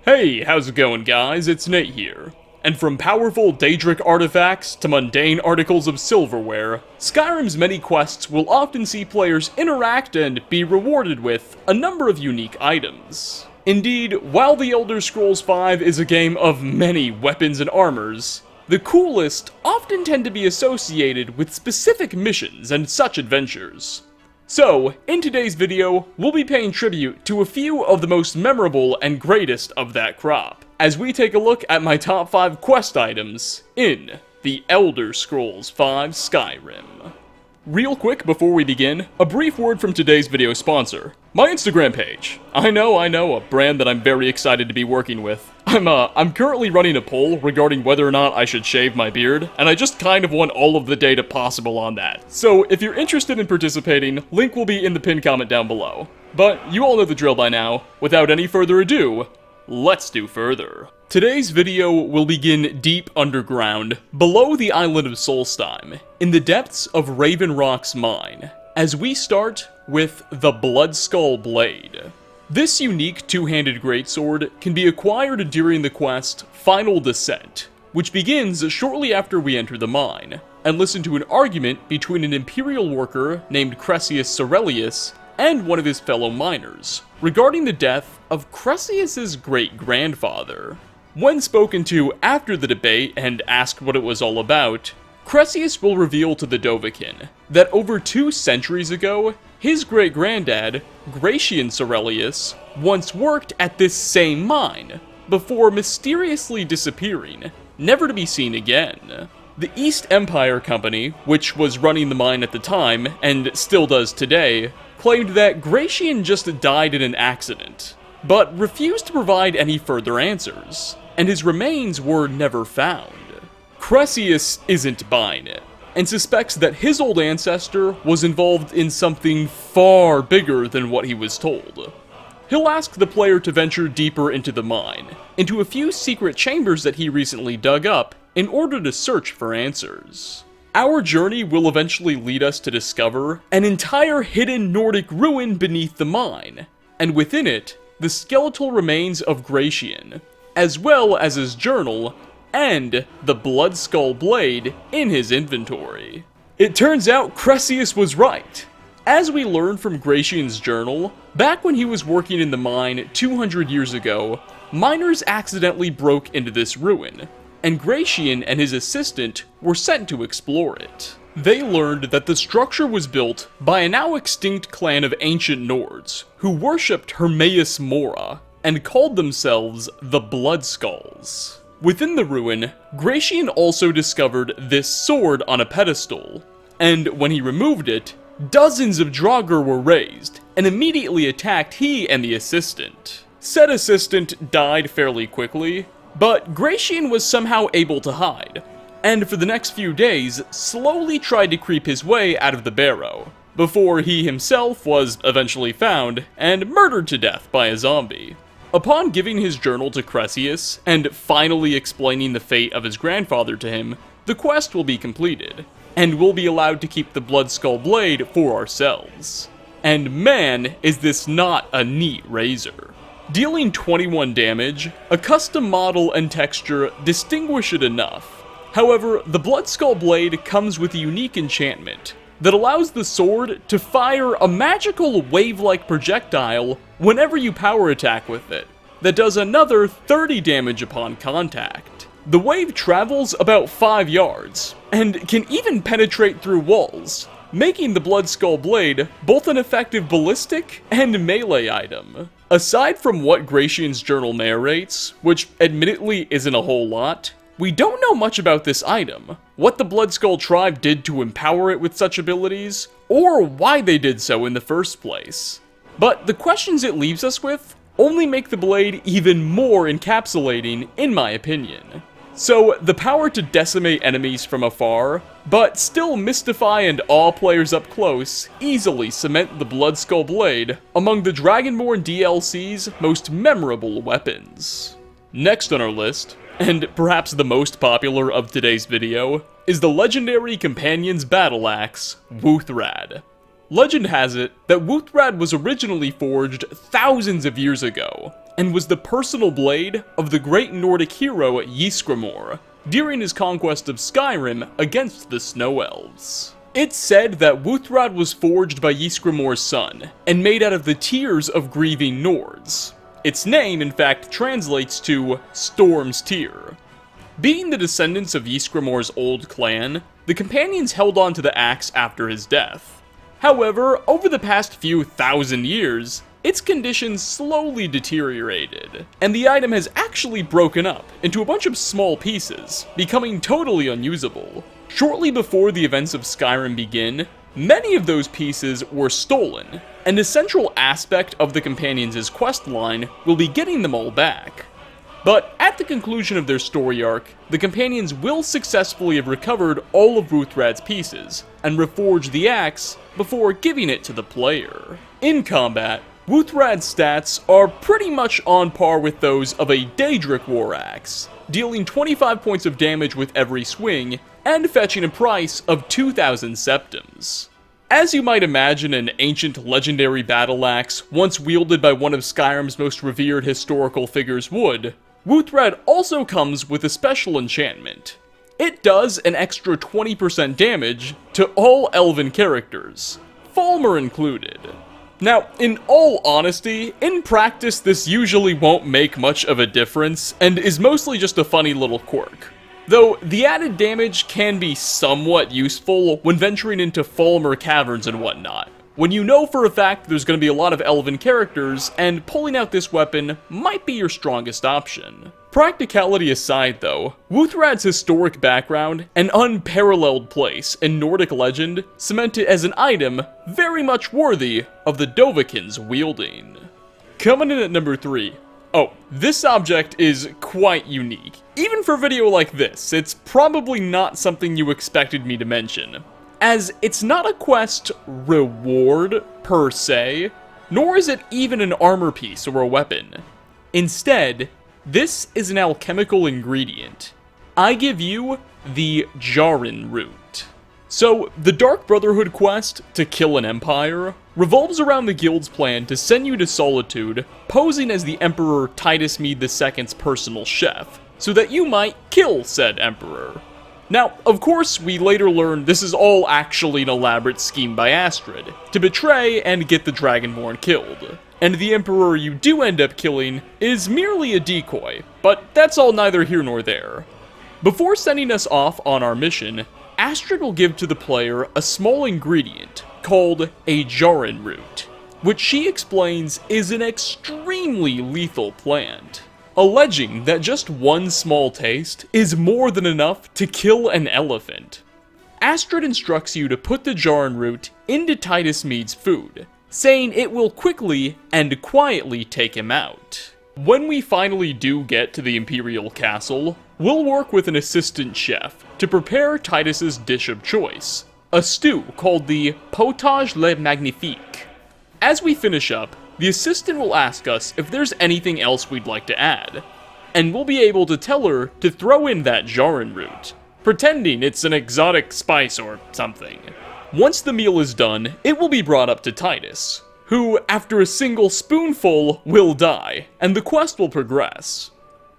Hey, how's it going, guys? It's Nate here. And from powerful Daedric artifacts to mundane articles of silverware, Skyrim's many quests will often see players interact and be rewarded with a number of unique items. Indeed, while The Elder Scrolls V is a game of many weapons and armors, the coolest often tend to be associated with specific missions and such adventures. So, in today's video, we'll be paying tribute to a few of the most memorable and greatest of that crop, as we take a look at my top 5 quest items in The Elder Scrolls V Skyrim. Real quick before we begin, a brief word from today's video sponsor, my Instagram page. I know, a brand that I'm very excited to be working with. I'm currently running a poll regarding whether or not I should shave my beard, and I just kind of want all of the data possible on that. So if you're interested in participating, link will be in the pinned comment down below. But you all know the drill by now. Without any further ado, let's do further. Today's video will begin deep underground, below the island of Solstheim, in the depths of Raven Rock's mine, as we start with the Bloodskull Blade. This unique two-handed greatsword can be acquired during the quest Final Descent, which begins shortly after we enter the mine, and listen to an argument between an Imperial worker named Cressius Cerelius and one of his fellow miners, regarding the death of Cressius's great-grandfather. When spoken to after the debate and asked what it was all about, Cressius will reveal to the Dovahkiin that over 2 centuries ago, his great-granddad, Gratian Cerelius, once worked at this same mine, before mysteriously disappearing, never to be seen again. The East Empire Company, which was running the mine at the time, and still does today, claimed that Gratian just died in an accident, but refused to provide any further answers, and his remains were never found. Cressius isn't buying it, and suspects that his old ancestor was involved in something far bigger than what he was told. He'll ask the player to venture deeper into the mine, into a few secret chambers that he recently dug up, in order to search for answers. Our journey will eventually lead us to discover an entire hidden Nordic ruin beneath the mine, and within it, the skeletal remains of Gratian, as well as his journal, and the Bloodskull Blade in his inventory. It turns out Cressius was right. As we learn from Gratian's journal, back when he was working in the mine 200 years ago, miners accidentally broke into this ruin, and Gratian and his assistant were sent to explore it. They learned that the structure was built by a now extinct clan of ancient Nords, who worshipped Hermaeus Mora, and called themselves the Bloodskulls. Within the ruin, Gratian also discovered this sword on a pedestal, and when he removed it, dozens of Draugr were raised, and immediately attacked he and the assistant. Said assistant died fairly quickly, but Gratian was somehow able to hide, and for the next few days, slowly tried to creep his way out of the barrow, before he himself was eventually found and murdered to death by a zombie. Upon giving his journal to Cressius, and finally explaining the fate of his grandfather to him, the quest will be completed, and we'll be allowed to keep the Bloodskull Blade for ourselves. And man, is this not a neat razor. Dealing 21 damage, a custom model and texture distinguish it enough. However, the Bloodskull Blade comes with a unique enchantment that allows the sword to fire a magical wave-like projectile whenever you power attack with it, that does another 30 damage upon contact. The wave travels about 5 yards, and can even penetrate through walls, making the Bloodskull Blade both an effective ballistic and melee item. Aside from what Gratian's journal narrates, which admittedly isn't a whole lot, we don't know much about this item, what the Bloodskull tribe did to empower it with such abilities, or why they did so in the first place. But the questions it leaves us with only make the blade even more encapsulating, in my opinion. So, the power to decimate enemies from afar, but still mystify and awe players up close, easily cement the Bloodskull Blade among the Dragonborn DLC's most memorable weapons. Next on our list, and perhaps the most popular of today's video, is the legendary Companion's Battle Axe, Wuthrad. Legend has it that Wuthrad was originally forged thousands of years ago, and was the personal blade of the great Nordic hero Ysgramor during his conquest of Skyrim against the Snow Elves. It's said that Wuthrad was forged by Ysgramor's son, and made out of the tears of grieving Nords. Its name, in fact, translates to Storm's Tear. Being the descendants of Ysgramor's old clan, the companions held on to the axe after his death. However, over the past few thousand years, its condition slowly deteriorated, and the item has actually broken up into a bunch of small pieces, becoming totally unusable. Shortly before the events of Skyrim begin, many of those pieces were stolen, and a central aspect of the companions' quest line will be getting them all back. But at the conclusion of their story arc, the companions will successfully have recovered all of Wuthrad's pieces, and reforge the axe before giving it to the player. In combat, Wuthrad's stats are pretty much on par with those of a Daedric war axe, dealing 25 points of damage with every swing, and fetching a price of 2,000 septims. As you might imagine an ancient legendary battle axe, once wielded by one of Skyrim's most revered historical figures would, Wuthrad also comes with a special enchantment. It does an extra 20% damage to all elven characters, Falmer included. Now, in all honesty, in practice this usually won't make much of a difference, and is mostly just a funny little quirk. Though, the added damage can be somewhat useful when venturing into Falmer caverns and whatnot, when you know for a fact there's going to be a lot of elven characters, and pulling out this weapon might be your strongest option. Practicality aside though, Wuthrad's historic background and unparalleled place in Nordic legend cement it as an item very much worthy of the Dovahkiin's wielding. Coming in at number 3. Oh, this object is quite unique. Even for a video like this, it's probably not something you expected me to mention, as it's not a quest reward per se, nor is it even an armor piece or a weapon. Instead, this is an alchemical ingredient. I give you the Jarn Root. So, the Dark Brotherhood quest to kill an empire revolves around the guild's plan to send you to Solitude, posing as the Emperor Titus Mede II's personal chef, so that you might kill said emperor. Now, of course, we later learn this is all actually an elaborate scheme by Astrid, to betray and get the Dragonborn killed. And the Emperor you do end up killing is merely a decoy, but that's all neither here nor there. Before sending us off on our mission, Astrid will give to the player a small ingredient called a Jarn Root, which she explains is an extremely lethal plant, alleging that just one small taste is more than enough to kill an elephant. Astrid instructs you to put the Jarn Root into Titus Mede's food, saying it will quickly and quietly take him out. When we finally do get to the Imperial Castle, we'll work with an assistant chef to prepare Titus's dish of choice, a stew called the Potage le Magnifique. As we finish up, the assistant will ask us if there's anything else we'd like to add, and we'll be able to tell her to throw in that Jarn Root, pretending it's an exotic spice or something. Once the meal is done, it will be brought up to Titus, who, after a single spoonful, will die, and the quest will progress.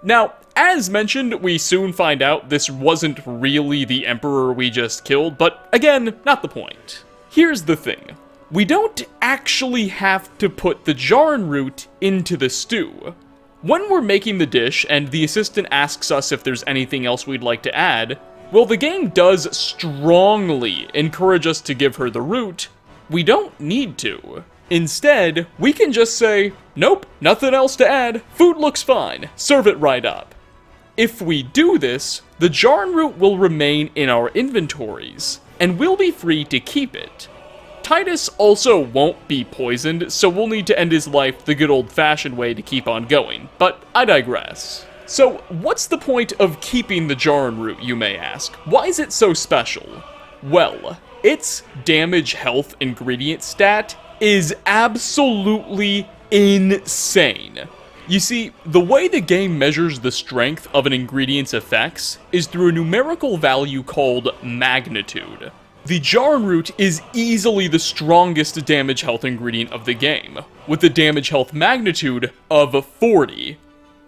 Now, as mentioned, we soon find out this wasn't really the Emperor we just killed, but again, not the point. Here's the thing. We don't actually have to put the Jarn Root into the stew. When we're making the dish and the assistant asks us if there's anything else we'd like to add, well, the game does strongly encourage us to give her the root. We don't need to. Instead, we can just say, nope, nothing else to add, food looks fine, serve it right up. If we do this, the Jarn Root will remain in our inventories, and we'll be free to keep it. Titus also won't be poisoned, so we'll need to end his life the good old-fashioned way to keep on going, but I digress. So, what's the point of keeping the Jarn Root, you may ask? Why is it so special? Well, its damage health ingredient stat is absolutely insane. You see, the way the game measures the strength of an ingredient's effects is through a numerical value called magnitude. The Jarn Root is easily the strongest damage health ingredient of the game, with a damage health magnitude of 40.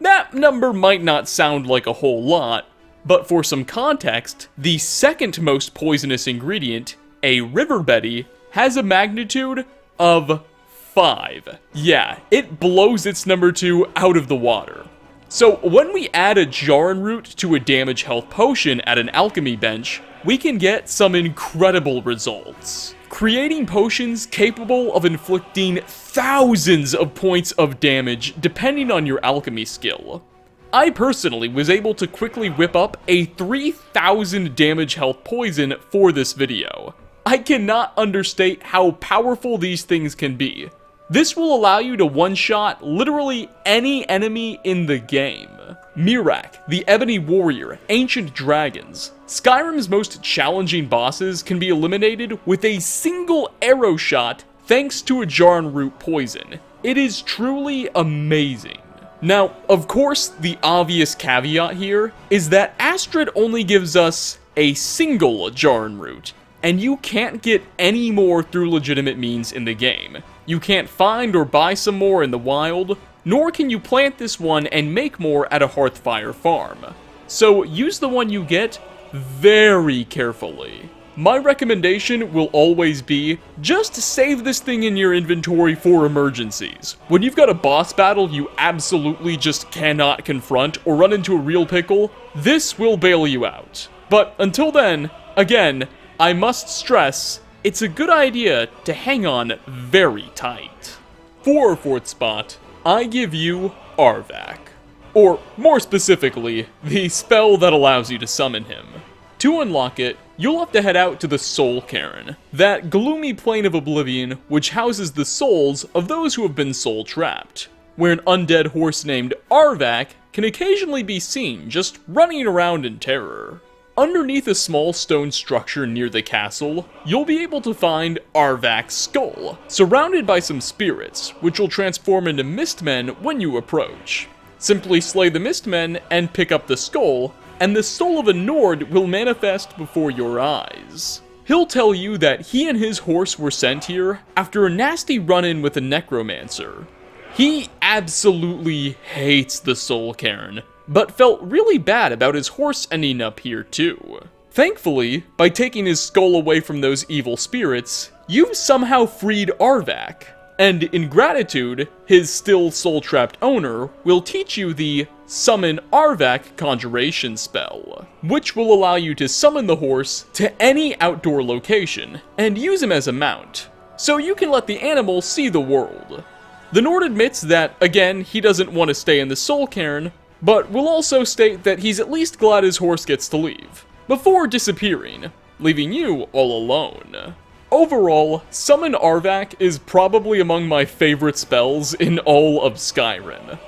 That number might not sound like a whole lot, but for some context, the second most poisonous ingredient, a River Betty, has a magnitude of 5. Yeah, it blows its number 2 out of the water. So when we add a Jarn Root to a damage health potion at an alchemy bench, we can get some incredible results. Creating potions capable of inflicting thousands of points of damage depending on your alchemy skill. I personally was able to quickly whip up a 3000 damage health poison for this video. I cannot understate how powerful these things can be. This will allow you to one-shot literally any enemy in the game. Mirak, the Ebony Warrior, Ancient Dragons. Skyrim's most challenging bosses can be eliminated with a single arrow shot thanks to a Jarn Root poison. It is truly amazing. Now, of course, the obvious caveat here is that Astrid only gives us a single Jarn Root, and you can't get any more through legitimate means in the game. You can't find or buy some more in the wild, nor can you plant this one and make more at a Hearthfire farm. So use the one you get very carefully. My recommendation will always be, just save this thing in your inventory for emergencies. When you've got a boss battle you absolutely just cannot confront or run into a real pickle, this will bail you out. But until then, again, I must stress, it's a good idea to hang on very tight. For our 4th spot, I give you Arvak. Or, more specifically, the spell that allows you to summon him. To unlock it, you'll have to head out to the Soul Cairn, that gloomy plane of oblivion which houses the souls of those who have been soul-trapped, where an undead horse named Arvak can occasionally be seen just running around in terror. Underneath a small stone structure near the castle, you'll be able to find Arvak's skull, surrounded by some spirits, which will transform into Mistmen when you approach. Simply slay the Mistmen and pick up the skull, and the soul of a Nord will manifest before your eyes. He'll tell you that he and his horse were sent here after a nasty run-in with a necromancer. He absolutely hates the Soul Cairn, but felt really bad about his horse ending up here too. Thankfully, by taking his skull away from those evil spirits, you've somehow freed Arvak, and in gratitude, his still soul-trapped owner will teach you the Summon Arvak conjuration spell, which will allow you to summon the horse to any outdoor location, and use him as a mount, so you can let the animal see the world. The Nord admits that, again, he doesn't want to stay in the Soul Cairn, but will also state that he's at least glad his horse gets to leave, before disappearing, leaving you all alone. Overall, Summon Arvak is probably among my favorite spells in all of Skyrim.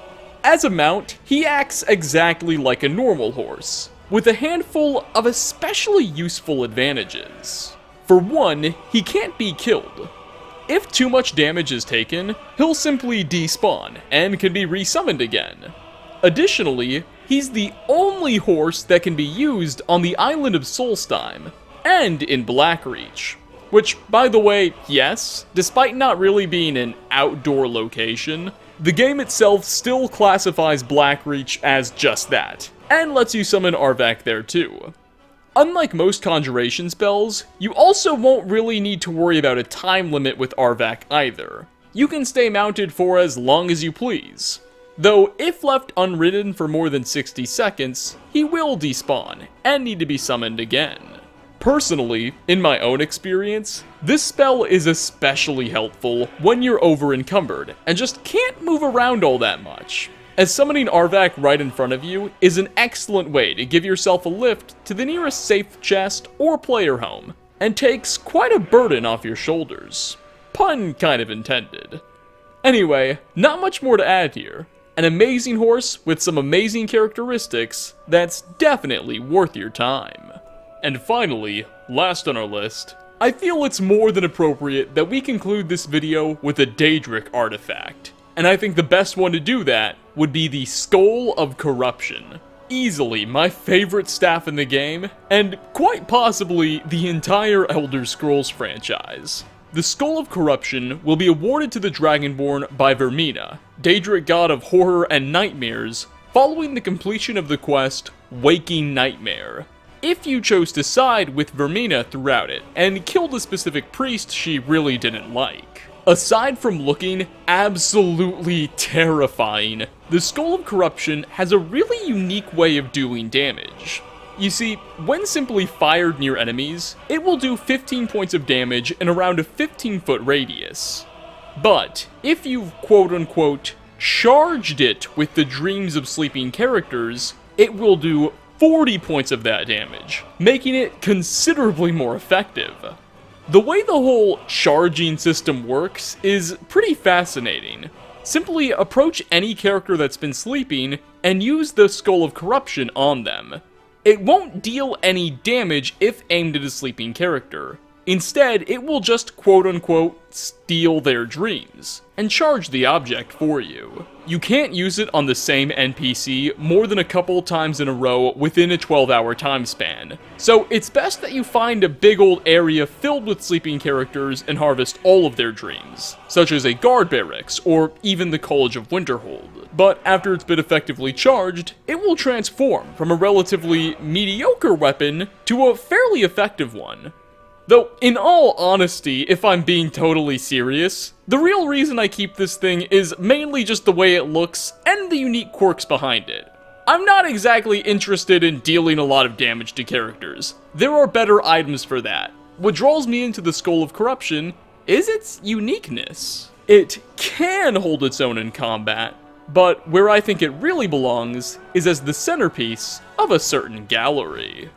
As a mount, he acts exactly like a normal horse, with a handful of especially useful advantages. For one, he can't be killed. If too much damage is taken, he'll simply despawn, and can be resummoned again. Additionally, he's the only horse that can be used on the island of Solstheim, and in Blackreach. Which, by the way, yes, despite not really being an outdoor location, the game itself still classifies Blackreach as just that, and lets you summon Arvak there too. Unlike most conjuration spells, you also won't really need to worry about a time limit with Arvak either. You can stay mounted for as long as you please. Though, if left unridden for more than 60 seconds, he will despawn, and need to be summoned again. Personally, in my own experience, this spell is especially helpful when you're over-encumbered, and just can't move around all that much, as summoning Arvak right in front of you is an excellent way to give yourself a lift to the nearest safe chest or player home, and takes quite a burden off your shoulders. Pun kind of intended. Anyway, not much more to add here. An amazing horse with some amazing characteristics that's definitely worth your time. And finally, last on our list, I feel it's more than appropriate that we conclude this video with a Daedric artifact. And I think the best one to do that would be the Skull of Corruption. easily my favorite staff in the game, and quite possibly the entire Elder Scrolls franchise. The Skull of Corruption will be awarded to the Dragonborn by Vermina, Daedric god of horror and nightmares, following the completion of the quest Waking Nightmare, if you chose to side with Vermina throughout it, and killed a specific priest she really didn't like. Aside from looking absolutely terrifying, the Skull of Corruption has a really unique way of doing damage. You see, when simply fired near enemies, it will do 15 points of damage in around a 15-foot radius. But, if you've quote-unquote charged it with the dreams of sleeping characters, it will do 40 points of that damage, making it considerably more effective. The way the whole charging system works is pretty fascinating. Simply approach any character that's been sleeping and use the Skull of Corruption on them. It won't deal any damage if aimed at a sleeping character. Instead, it will just quote-unquote steal their dreams, and charge the object for you. You can't use it on the same NPC more than a couple times in a row within a 12-hour time span, so it's best that you find a big old area filled with sleeping characters and harvest all of their dreams, such as a guard barracks or even the College of Winterhold. But after it's been effectively charged, it will transform from a relatively mediocre weapon to a fairly effective one. Though, in all honesty, if I'm being totally serious, the real reason I keep this thing is mainly just the way it looks and the unique quirks behind it. I'm not exactly interested in dealing a lot of damage to characters. There are better items for that. What draws me into the Skull of Corruption is its uniqueness. It can hold its own in combat, but where I think it really belongs is as the centerpiece of a certain gallery.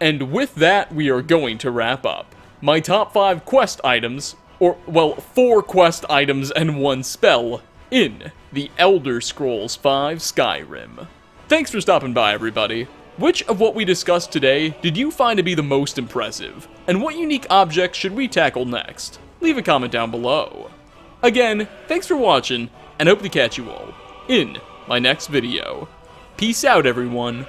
And with that, we are going to wrap up. My top 5 quest items, or, well, 4 quest items and 1 spell, in the Elder Scrolls V Skyrim. Thanks for stopping by, everybody. Which of what we discussed today did you find to be the most impressive? And what unique objects should we tackle next? Leave a comment down below. Again, thanks for watching, and hope to catch you all in my next video. Peace out, everyone.